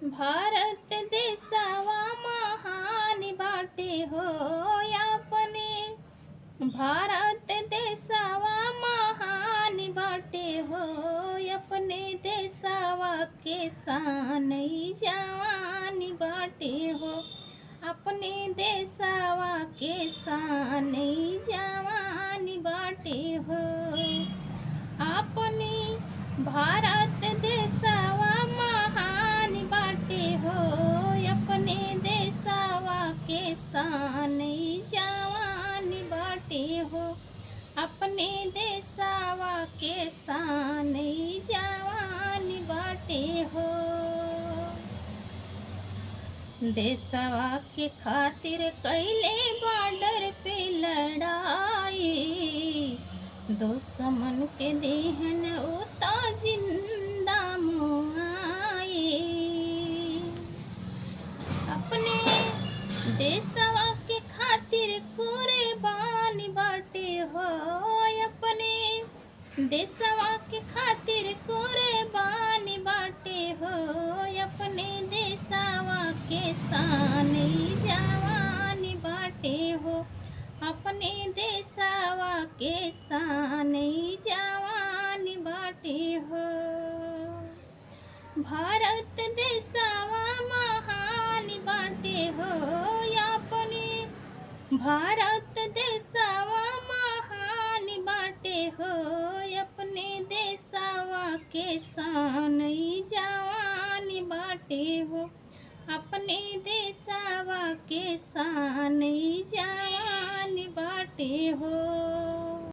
भारत देशवा महान बाटे हो अपने। भारत देशवा महान बाटे हो अपने देशवा के शान जवान बाटे हो। अपने देशवा के शान जवान बाटे हो। अपने भारत देशवा महान बाटे हो अपने देशवा के शान जवान बाटे हो। अपने देशवा के शान जवान बाटे हो। देशवा के खातिर कैले बॉर्डर पे लड़ाई। दुश्मन के देहन उता जिंदा मुआए। अपने देशवा के खातिर कुर्बान बाटे हो अपने देशवा के खातिर कुर्बान बाटे हो। अपने देशवा के शान जवान बाटे हो। अपने देशवा के शान जवान बाटे हो। भारत देशवा महान बाटे हो अपने। भारत देशवा महान बाटे हो अपने देशवा के शान जवान बाटे हो। अपने देशवा के शान जवान बाटे हो।